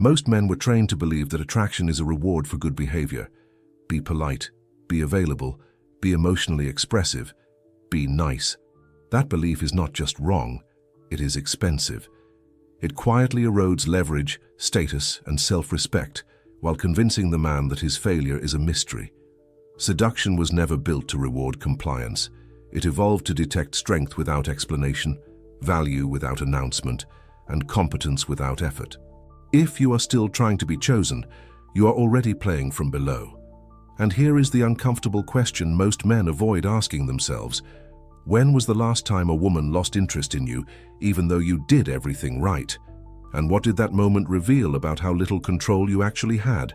Most men were trained to believe that attraction is a reward for good behavior. Be polite, be available, be emotionally expressive, be nice. That belief is not just wrong, it is expensive. It quietly erodes leverage, status, and self-respect, while convincing the man that his failure is a mystery. Seduction was never built to reward compliance. It evolved to detect strength without explanation, value without announcement, and competence without effort. If you are still trying to be chosen, you are already playing from below. And here is the uncomfortable question most men avoid asking themselves. When was the last time a woman lost interest in you, even though you did everything right? And what did that moment reveal about how little control you actually had?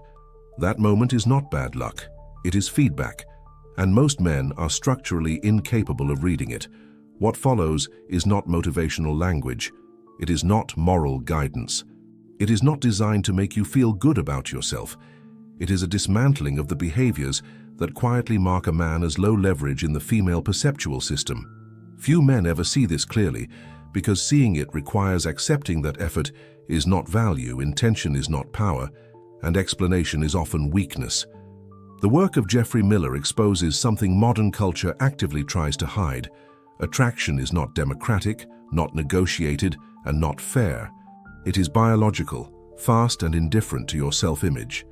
That moment is not bad luck. It is feedback. And most men are structurally incapable of reading it. What follows is not motivational language. It is not moral guidance. It is not designed to make you feel good about yourself. It is a dismantling of the behaviors that quietly mark a man as low leverage in the female perceptual system. Few men ever see this clearly, because seeing it requires accepting that effort is not value, intention is not power, and explanation is often weakness. The work of Geoffrey Miller exposes something modern culture actively tries to hide. Attraction is not democratic, not negotiated, and not fair. It is biological, fast and indifferent to your self-image.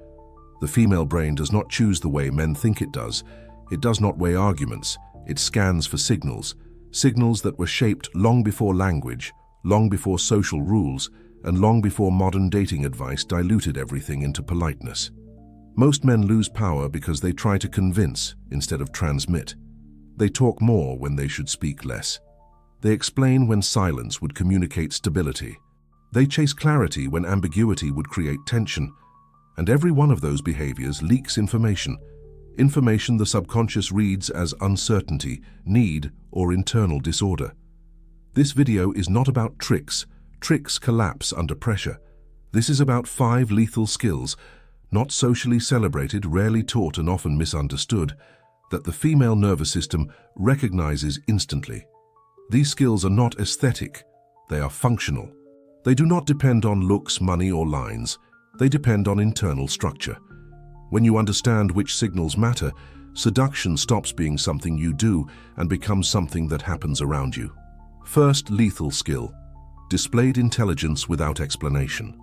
The female brain does not choose the way men think it does. It does not weigh arguments. It scans for signals. Signals that were shaped long before language, long before social rules, and long before modern dating advice diluted everything into politeness. Most men lose power because they try to convince instead of transmit. They talk more when they should speak less. They explain when silence would communicate stability. They chase clarity when ambiguity would create tension. And every one of those behaviors leaks information. Information the subconscious reads as uncertainty, need, or internal disorder. This video is not about tricks. Tricks collapse under pressure. This is about 5 lethal skills, not socially celebrated, rarely taught, and often misunderstood, that the female nervous system recognizes instantly. These skills are not aesthetic. They are functional. They do not depend on looks, money, or lines. They depend on internal structure. When you understand which signals matter, seduction stops being something you do and becomes something that happens around you. First lethal skill: displayed intelligence without explanation.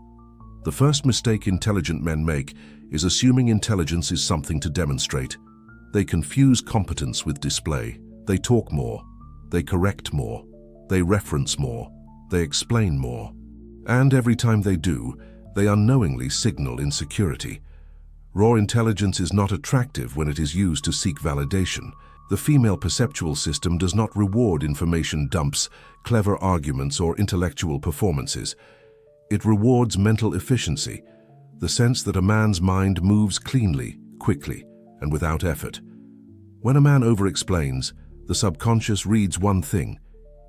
The first mistake intelligent men make is assuming intelligence is something to demonstrate. They confuse competence with display. They talk more. They correct more. They reference more. They explain more. And every time they do, they unknowingly signal insecurity. Raw intelligence is not attractive when it is used to seek validation. The female perceptual system does not reward information dumps, clever arguments, or intellectual performances. It rewards mental efficiency, the sense that a man's mind moves cleanly, quickly, and without effort. When a man overexplains, the subconscious reads one thing: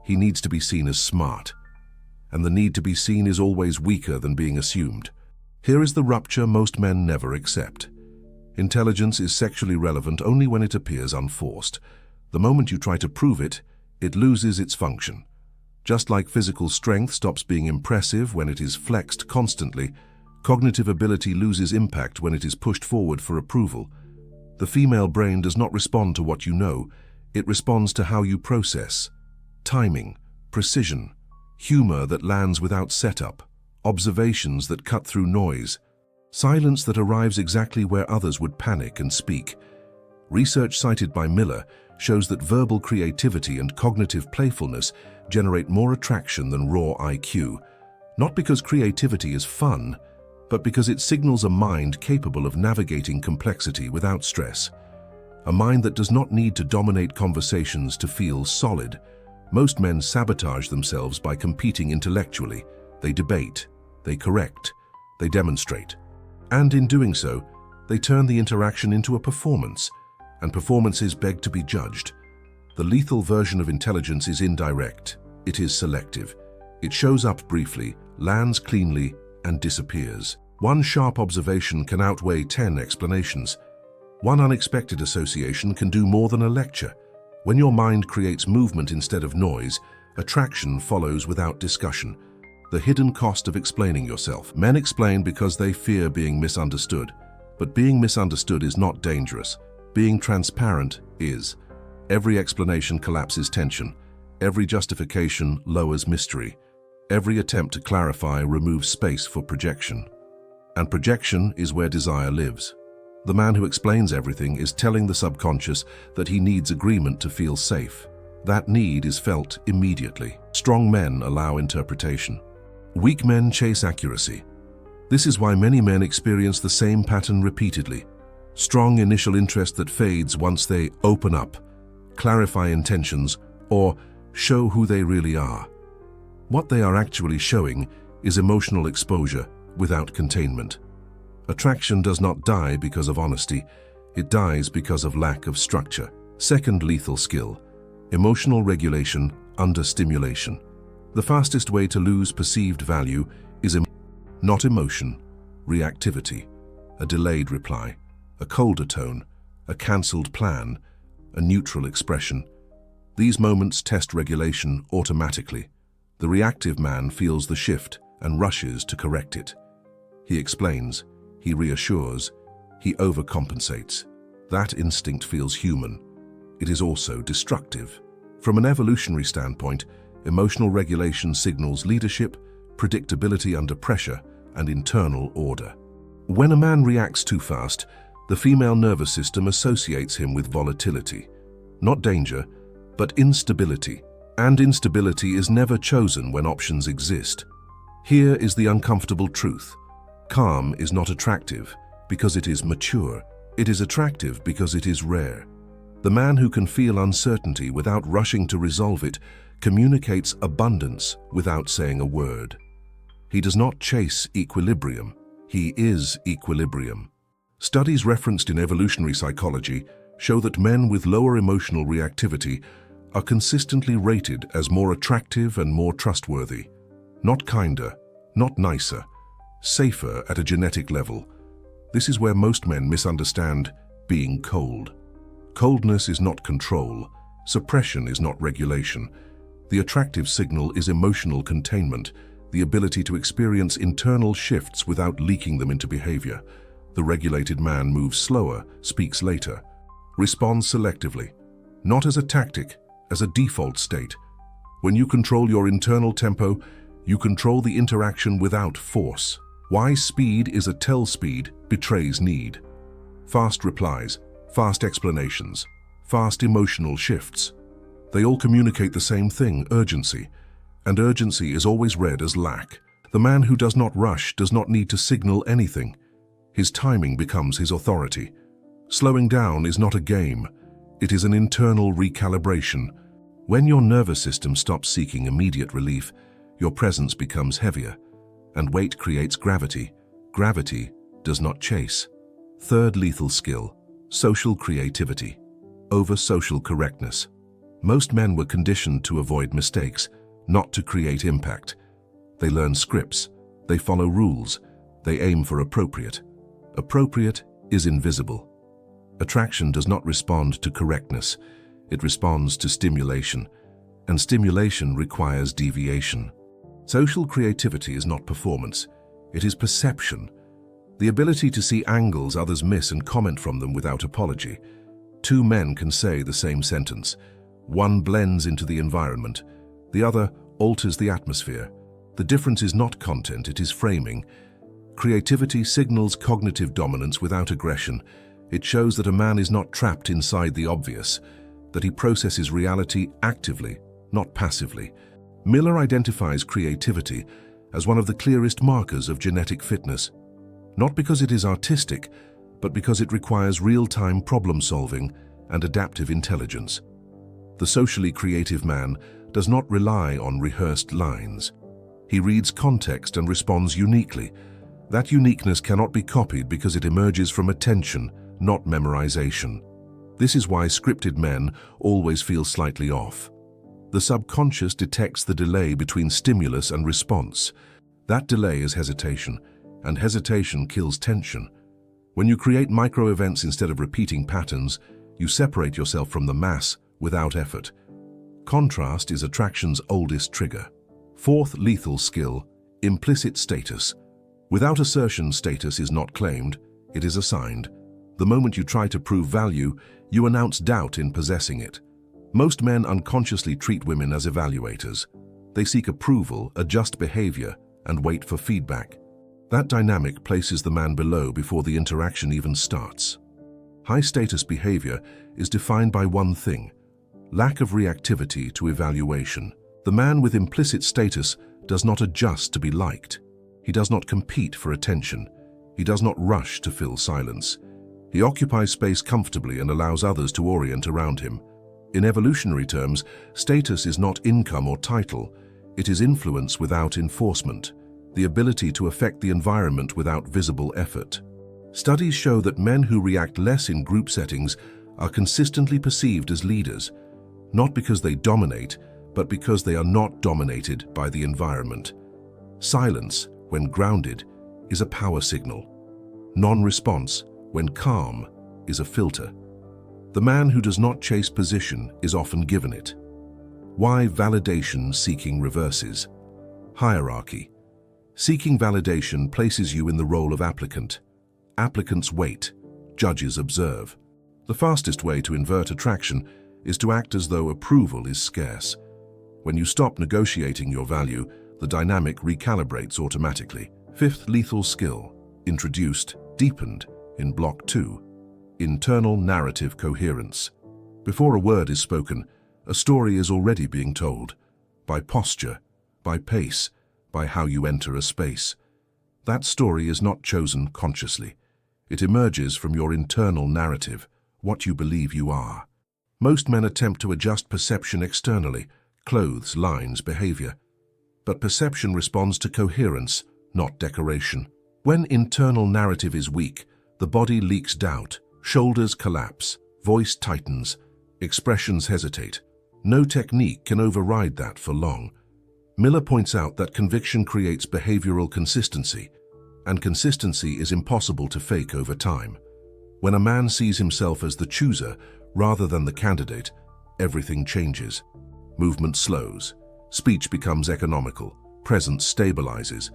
he needs to be seen as smart. And the need to be seen is always weaker than being assumed. Here is the rupture most men never accept. Intelligence is sexually relevant only when it appears unforced. The moment you try to prove it, it loses its function. Just like physical strength stops being impressive when it is flexed constantly, cognitive ability loses impact when it is pushed forward for approval. The female brain does not respond to what you know, it responds to how you process. Timing, precision, humor that lands without setup, observations that cut through noise, silence that arrives exactly where others would panic and speak. Research cited by Miller shows that verbal creativity and cognitive playfulness generate more attraction than raw IQ, not because creativity is fun, but because it signals a mind capable of navigating complexity without stress. A mind that does not need to dominate conversations to feel solid. Most men sabotage themselves by competing intellectually. They debate, they correct, they demonstrate. And in doing so, they turn the interaction into a performance, and performances beg to be judged. The lethal version of intelligence is indirect. It is selective. It shows up briefly, lands cleanly, and disappears. One sharp observation can outweigh 10 explanations. One unexpected association can do more than a lecture. When your mind creates movement instead of noise, attraction follows without discussion. The hidden cost of explaining yourself. Men explain because they fear being misunderstood. But being misunderstood is not dangerous. Being transparent is. Every explanation collapses tension. Every justification lowers mystery. Every attempt to clarify removes space for projection. And projection is where desire lives. The man who explains everything is telling the subconscious that he needs agreement to feel safe. That need is felt immediately. Strong men allow interpretation. Weak men chase accuracy. This is why many men experience the same pattern repeatedly. Strong initial interest that fades once they open up, clarify intentions, or show who they really are. What they are actually showing is emotional exposure without containment. Attraction does not die because of honesty, it dies because of lack of structure. Second lethal skill, emotional regulation under stimulation. The fastest way to lose perceived value is not emotion, reactivity, a delayed reply, a colder tone, a cancelled plan, a neutral expression. These moments test regulation automatically. The reactive man feels the shift and rushes to correct it. He explains, he reassures, he overcompensates. That instinct feels human. It is also destructive. From an evolutionary standpoint, emotional regulation signals leadership, predictability under pressure, and internal order. When a man reacts too fast, the female nervous system associates him with volatility. Not danger, but instability. And instability is never chosen when options exist. Here is the uncomfortable truth. Calm is not attractive because it is mature. It is attractive because it is rare. The man who can feel uncertainty without rushing to resolve it communicates abundance without saying a word. He does not chase equilibrium. He is equilibrium. Studies referenced in evolutionary psychology show that men with lower emotional reactivity are consistently rated as more attractive and more trustworthy. Not kinder, not nicer, safer at a genetic level. This is where most men misunderstand being cold. Coldness is not control. Suppression is not regulation. The attractive signal is emotional containment, the ability to experience internal shifts without leaking them into behavior. The regulated man moves slower, speaks later, responds selectively, not as a tactic, as a default state. When you control your internal tempo, you control the interaction without force. Why speed is a tell speed betrays need. Fast replies, fast explanations, fast emotional shifts. They all communicate the same thing, urgency. And urgency is always read as lack. The man who does not rush does not need to signal anything. His timing becomes his authority. Slowing down is not a game. It is an internal recalibration. When your nervous system stops seeking immediate relief, your presence becomes heavier. And weight creates gravity. Gravity does not chase. Third lethal skill, social creativity. Over social correctness. Most men were conditioned to avoid mistakes, not to create impact. They learn scripts, they follow rules, they aim for appropriate. Appropriate is invisible. Attraction does not respond to correctness, it responds to stimulation, and stimulation requires deviation. Social creativity is not performance, it is perception. The ability to see angles others miss and comment from them without apology. Two men can say the same sentence. One blends into the environment, the other alters the atmosphere. The difference is not content, it is framing. Creativity signals cognitive dominance without aggression. It shows that a man is not trapped inside the obvious, that he processes reality actively, not passively. Miller identifies creativity as one of the clearest markers of genetic fitness, not because it is artistic, but because it requires real-time problem-solving and adaptive intelligence. The socially creative man does not rely on rehearsed lines. He reads context and responds uniquely. That uniqueness cannot be copied because it emerges from attention, not memorization. This is why scripted men always feel slightly off. The subconscious detects the delay between stimulus and response. That delay is hesitation, and hesitation kills tension. When you create micro-events instead of repeating patterns, you separate yourself from the mass without effort. Contrast is attraction's oldest trigger. Fourth lethal skill, Implicit status. Without assertion, status is not claimed, it is assigned. The moment you try to prove value, you announce doubt in possessing it. Most men unconsciously treat women as evaluators. They seek approval, adjust behavior, and wait for feedback. That dynamic places the man below before the interaction even starts. High-status behavior is defined by one thing: lack of reactivity to evaluation. The man with implicit status does not adjust to be liked. He does not compete for attention. He does not rush to fill silence. He occupies space comfortably and allows others to orient around him. In evolutionary terms, status is not income or title. It is influence without enforcement, the ability to affect the environment without visible effort. Studies show that men who react less in group settings are consistently perceived as leaders, not because they dominate, but because they are not dominated by the environment. Silence, when grounded, is a power signal. Non-response, when calm, is a filter. The man who does not chase position is often given it. Why validation-seeking reverses? Hierarchy. Seeking validation places you in the role of applicant. Applicants wait, judges observe. The fastest way to invert attraction is to act as though approval is scarce. When you stop negotiating your value, the dynamic recalibrates automatically. Fifth lethal skill, introduced, deepened, in Block 2. Internal narrative coherence. Before a word is spoken, a story is already being told. By posture, by pace, by how you enter a space. That story is not chosen consciously. It emerges from your internal narrative, what you believe you are. Most men attempt to adjust perception externally, clothes, lines, behavior. But perception responds to coherence, not decoration. When internal narrative is weak, the body leaks doubt, shoulders collapse, voice tightens, expressions hesitate. No technique can override that for long. Miller points out that conviction creates behavioral consistency, and consistency is impossible to fake over time. When a man sees himself as the chooser rather than the candidate, everything changes. Movement slows, speech becomes economical, presence stabilizes.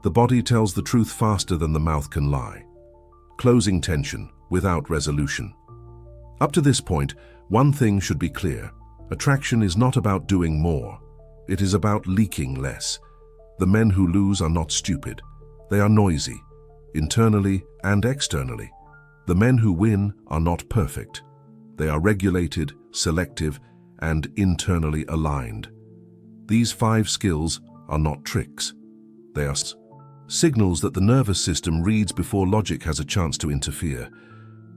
The body tells the truth faster than the mouth can lie. Closing tension without resolution. Up to this point, one thing should be clear. Attraction is not about doing more. It is about leaking less. The men who lose are not stupid. They are noisy, internally and externally. The men who win are not perfect. They are regulated, selective, and internally aligned. These 5 skills are not tricks. They are signals that the nervous system reads before logic has a chance to interfere.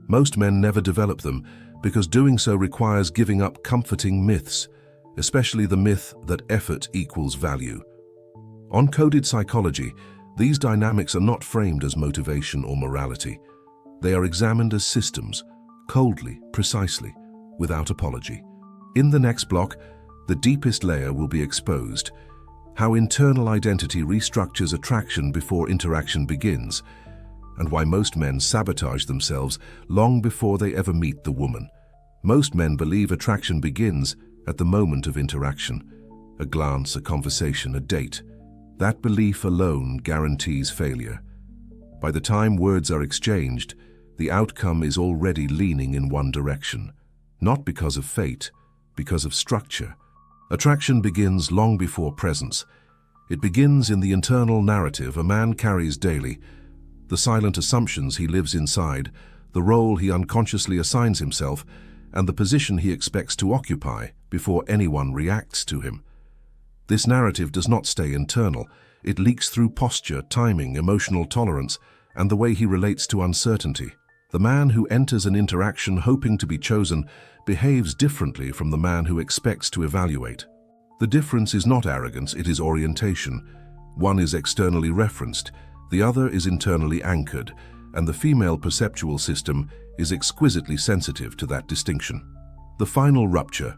Most men never develop them because doing so requires giving up comforting myths, especially the myth that effort equals value. On Coded Psychology, these dynamics are not framed as motivation or morality. They are examined as systems, coldly, precisely, without apology. In the next block, the deepest layer will be exposed: how internal identity restructures attraction before interaction begins, and why most men sabotage themselves long before they ever meet the woman. Most men believe attraction begins at the moment of interaction. A glance, a conversation, a date. That belief alone guarantees failure. By the time words are exchanged, the outcome is already leaning in one direction. Not because of fate, because of structure. Attraction begins long before presence. It begins in the internal narrative a man carries daily, the silent assumptions he lives inside, the role he unconsciously assigns himself, and the position he expects to occupy before anyone reacts to him. This narrative does not stay internal. It leaks through posture, timing, emotional tolerance, and the way he relates to uncertainty. The man who enters an interaction hoping to be chosen behaves differently from the man who expects to evaluate. The difference is not arrogance, it is orientation. One is externally referenced, the other is internally anchored, and the female perceptual system is exquisitely sensitive to that distinction. The final rupture.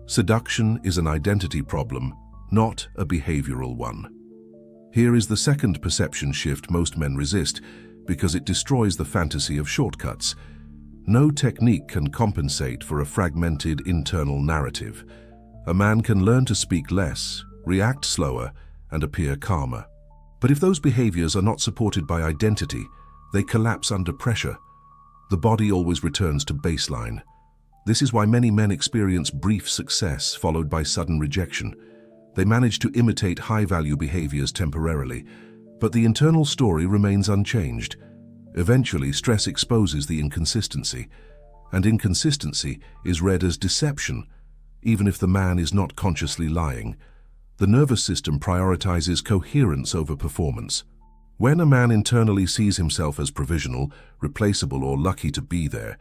Seduction is an identity problem, not a behavioral one. Here is the second perception shift most men resist because it destroys the fantasy of shortcuts. No technique can compensate for a fragmented internal narrative. A man can learn to speak less, react slower, and appear calmer. But if those behaviors are not supported by identity, they collapse under pressure. The body always returns to baseline. This is why many men experience brief success followed by sudden rejection. They manage to imitate high-value behaviors temporarily, but the internal story remains unchanged. Eventually, stress exposes the inconsistency, and inconsistency is read as deception, even if the man is not consciously lying. The nervous system prioritizes coherence over performance. When a man internally sees himself as provisional, replaceable, or lucky to be there,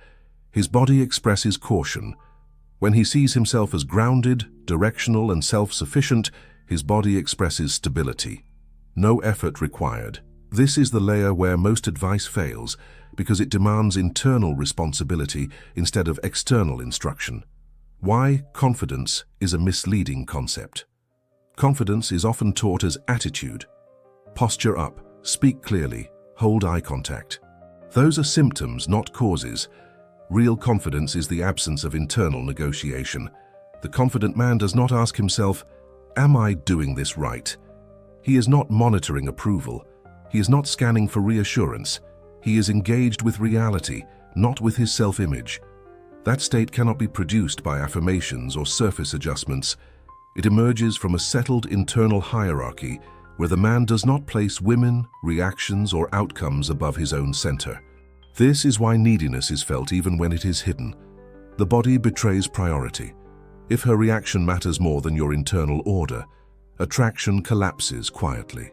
his body expresses caution. When he sees himself as grounded, directional, and self-sufficient, his body expresses stability. No effort required. This is the layer where most advice fails because it demands internal responsibility instead of external instruction. Why confidence is a misleading concept. Confidence is often taught as attitude. Posture up, speak clearly, hold eye contact. Those are symptoms, not causes. Real confidence is the absence of internal negotiation. The confident man does not ask himself, "Am I doing this right?" He is not monitoring approval. He is not scanning for reassurance. He is engaged with reality, not with his self-image. That state cannot be produced by affirmations or surface adjustments. It emerges from a settled internal hierarchy where the man does not place women, reactions, or outcomes above his own center. This is why neediness is felt even when it is hidden. The body betrays priority. If her reaction matters more than your internal order, attraction collapses quietly.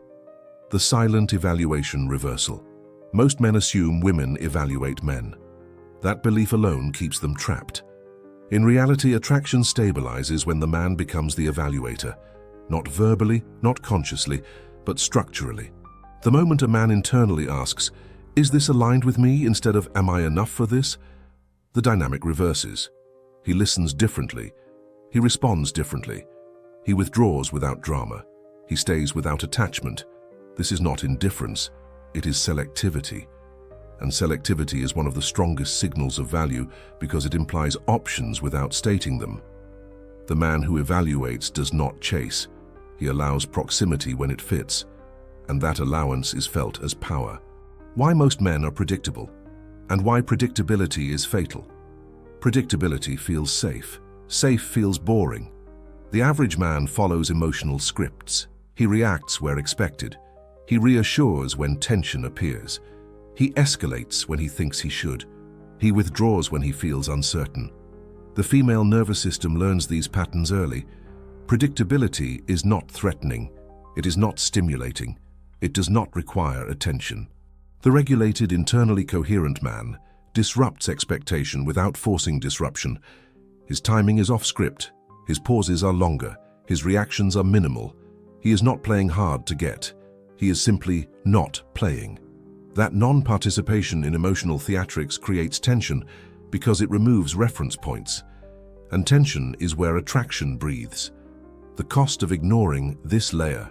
The silent evaluation reversal. Most men assume women evaluate men. That belief alone keeps them trapped. In reality, attraction stabilizes when the man becomes the evaluator, not verbally, not consciously, but structurally. The moment a man internally asks, "Is this aligned with me?" instead of "Am I enough for this?" the dynamic reverses. He listens differently. He responds differently. He withdraws without drama. He stays without attachment. This is not indifference, it is selectivity. And selectivity is one of the strongest signals of value because it implies options without stating them. The man who evaluates does not chase. He allows proximity when it fits, and that allowance is felt as power. Why most men are predictable, and why predictability is fatal. Predictability feels safe. Safe feels boring. The average man follows emotional scripts. He reacts where expected. He reassures when tension appears. He escalates when he thinks he should. He withdraws when he feels uncertain. The female nervous system learns these patterns early. Predictability is not threatening. It is not stimulating. It does not require attention. The regulated, internally coherent man disrupts expectation without forcing disruption. His timing is off script. His pauses are longer. His reactions are minimal. He is not playing hard to get. He is simply not playing. That non-participation in emotional theatrics creates tension because it removes reference points. And tension is where attraction breathes. The cost of ignoring this layer.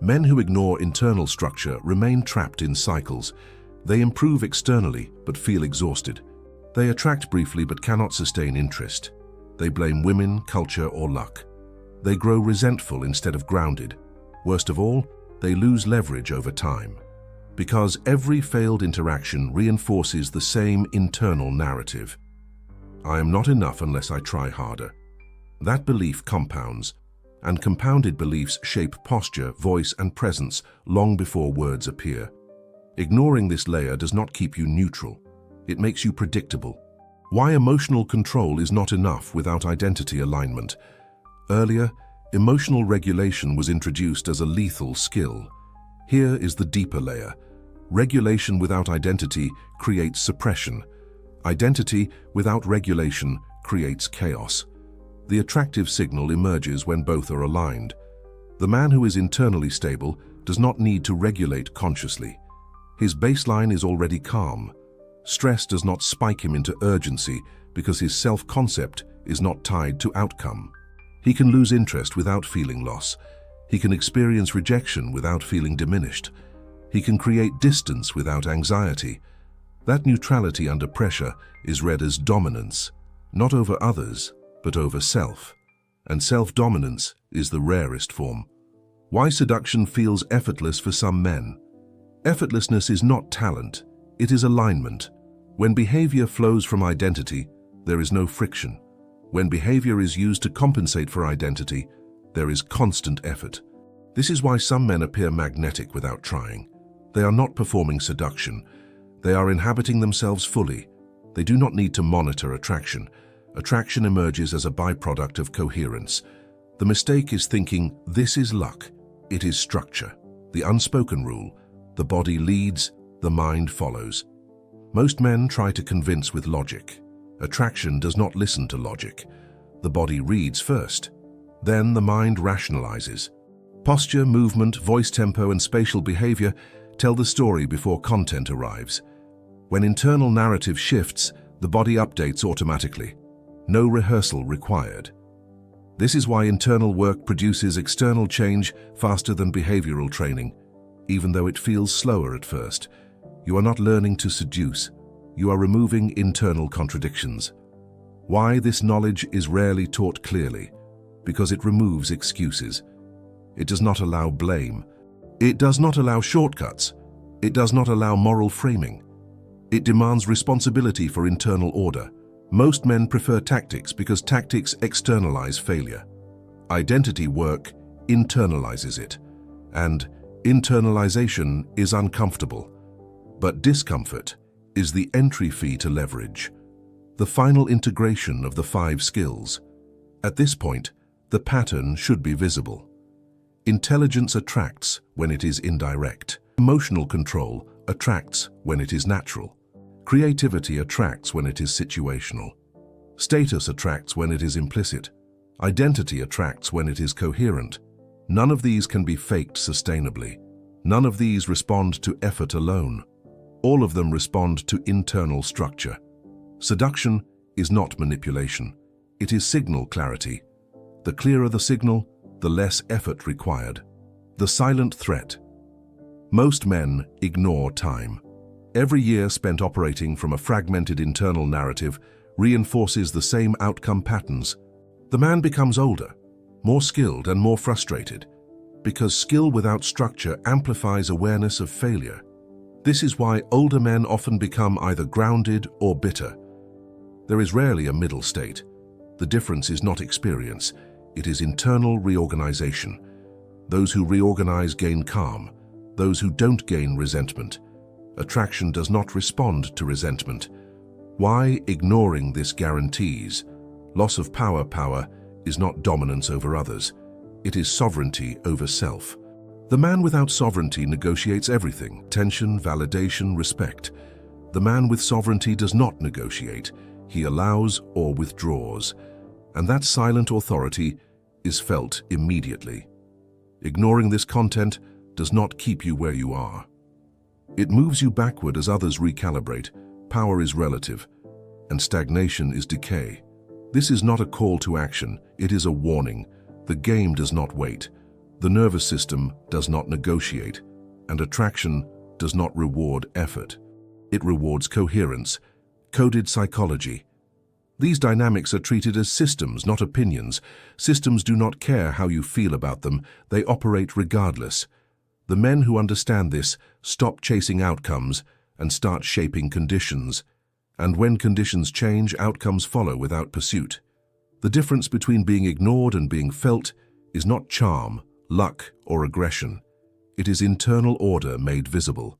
Men who ignore internal structure remain trapped in cycles. They improve externally but feel exhausted. They attract briefly but cannot sustain interest. They blame women, culture, or luck. They grow resentful instead of grounded. Worst of all, they lose leverage over time. Because every failed interaction reinforces the same internal narrative. I am not enough unless I try harder. That belief compounds, and compounded beliefs shape posture, voice, and presence long before words appear. Ignoring this layer does not keep you neutral. It makes you predictable. Why emotional control is not enough without identity alignment. Earlier, emotional regulation was introduced as a lethal skill. Here is the deeper layer. Regulation without identity creates suppression. Identity without regulation creates chaos. The attractive signal emerges when both are aligned. The man who is internally stable does not need to regulate consciously. His baseline is already calm. Stress does not spike him into urgency because his self-concept is not tied to outcome. He can lose interest without feeling loss. He can experience rejection without feeling diminished. He can create distance without anxiety. That neutrality under pressure is read as dominance, not over others, but over self. And self-dominance is the rarest form. Why seduction feels effortless for some men. Effortlessness is not talent, it is alignment. When behavior flows from identity, there is no friction. When behavior is used to compensate for identity, there is constant effort. This is why some men appear magnetic without trying. They are not performing seduction. They are inhabiting themselves fully. They do not need to monitor attraction. Attraction emerges as a byproduct of coherence. The mistake is thinking, this is luck. It is structure. The unspoken rule. The body leads, the mind follows. Most men try to convince with logic. Attraction does not listen to logic. The body reads first. Then the mind rationalizes. Posture, movement, voice tempo, and spatial behavior tell the story before content arrives. When internal narrative shifts, the body updates automatically. No rehearsal required. This is why internal work produces external change faster than behavioral training. Even though it feels slower at first, you are not learning to seduce. You are removing internal contradictions. Why this knowledge is rarely taught clearly? Because it removes excuses. It does not allow blame. It does not allow shortcuts. It does not allow moral framing. It demands responsibility for internal order. Most men prefer tactics because tactics externalize failure. Identity work internalizes it, and internalization is uncomfortable. But discomfort is the entry fee to leverage, the final integration of the 5 skills. At this point, the pattern should be visible. Intelligence attracts when it is indirect. Emotional control attracts when it is natural. Creativity attracts when it is situational. Status attracts when it is implicit. Identity attracts when it is coherent. None of these can be faked sustainably. None of these respond to effort alone. All of them respond to internal structure. Seduction is not manipulation. It is signal clarity. The clearer the signal, the less effort required. The silent threat. Most men ignore time. Every year spent operating from a fragmented internal narrative reinforces the same outcome patterns. The man becomes older, more skilled and more frustrated, because skill without structure amplifies awareness of failure. This is why older men often become either grounded or bitter. There is rarely a middle state. The difference is not experience, it is internal reorganization. Those who reorganize gain calm. Those who don't gain resentment. Attraction does not respond to resentment. Why ignoring this guarantees? Loss of power. Power is not dominance over others. It is sovereignty over self. The man without sovereignty negotiates everything: tension, validation, respect. The man with sovereignty does not negotiate. He allows or withdraws. And that silent authority is felt immediately. Ignoring this content does not keep you where you are. It moves you backward as others recalibrate. Power is relative, and stagnation is decay. This is not a call to action, it is a warning. The game does not wait. The nervous system does not negotiate, and attraction does not reward effort. It rewards coherence, coded psychology. These dynamics are treated as systems, not opinions. Systems do not care how you feel about them, they operate regardless. The men who understand this stop chasing outcomes and start shaping conditions. And when conditions change, outcomes follow without pursuit. The difference between being ignored and being felt is not charm, luck, or aggression. It is internal order made visible.